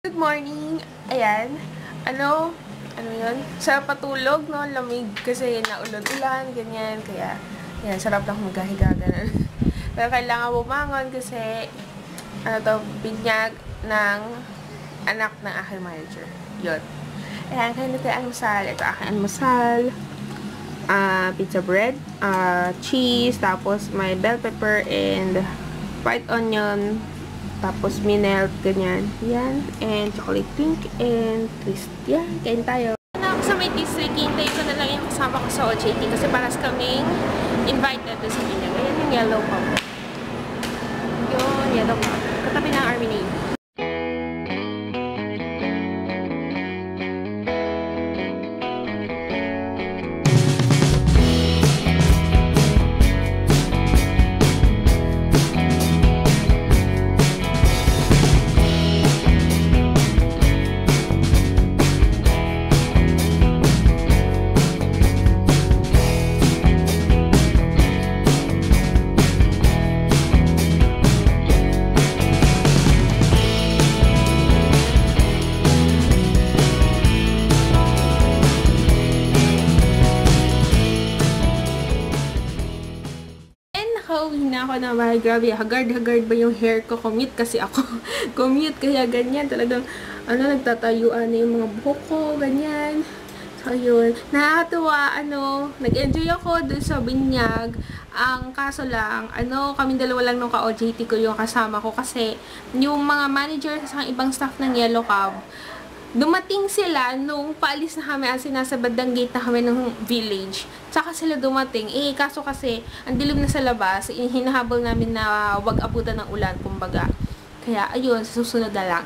Good morning! Ayan. Ano yun? Sarap patulog, no? Lamig kasi naulod-ulan, ganyan. Kaya, yan, sarap lang magkahiga, ganun. Pero kailangan bumangon kasi, binyag ng anak ng aking manager. Yun. Ayan, kain natin ang almusal. Ito aking almusal. Pizza bread, cheese, tapos may bell pepper and white onion, tapos minelt, ganyan. Yan. And chocolate pink and twist. Yan. Kain tayo. Na ako sa may district, hintay ko na lang yung kasama ko sa OJT kasi paras kaming invited doon sa binyag. Ayan yung yellow pop. Yun, yellow pop. Katabi ng Army Navy. Nakauwi na ako na mahal. Grabe, hagard ba yung hair ko? Commute kasi ako. Commute, kaya ganyan. Talagang, nagtatayuan na yung mga buhok ko, ganyan. So, yun. Nakakatuwa, nag-enjoy ako dun sa binyag. Ang kaso lang, kami dalawa lang nung ka-OJT ko yung kasama ko kasi yung mga manager sa ibang staff ng Yellow Cab, dumating sila nung paalis na kami at sinasa bandang gate na kami ng village. Tsaka sila dumating. Kaso kasi, ang dilim na sa labas, hinahabol namin na wag abutan ng ulan, kumbaga. Kaya, ayun, susunod na lang.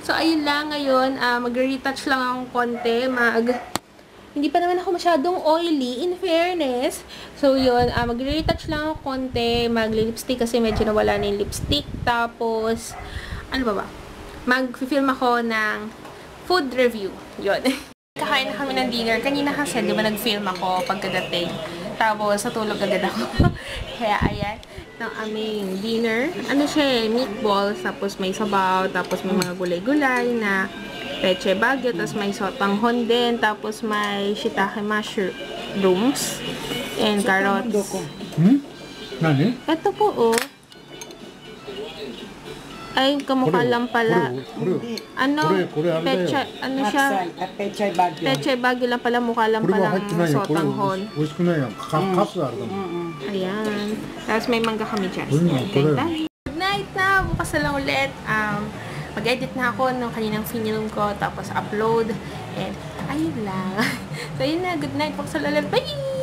So, ayun lang ngayon. Mag-retouch lang akong konti. Hindi pa naman ako masyadong oily, in fairness. So, yun. Mag-retouch lang ako konti. Mag-lipstick kasi medyo nawala na yung lipstick. Tapos, ano ba? Mag-film ako ng food review. Yun. Kakain na kami ng dinner. Kanina kasi, di ba, nag-film ako pagkadating. Tapos, natulog agad ako. Kaya, ayan. Ng aming dinner. Siya, meatballs. Tapos, may sabaw. Tapos, may mga gulay-gulay na peche bagyo. Tapos, may sotanghon din. Tapos, may shiitake mushrooms. And carrots. Nani? Ito po, oh. Ay, kamukha lang pala. Pecha, siya? Pechay bagyo. Pechay bagyo lang pala, mukha lang palang sotanghon. Ayan. Tapos may mangga kami dyan. Good night na! Bukas na lang ulit. Mag-edit na ako ng kaninang film ko, tapos upload. And, ayun lang. So, yun na. Good night. Bukas na lang. Bye!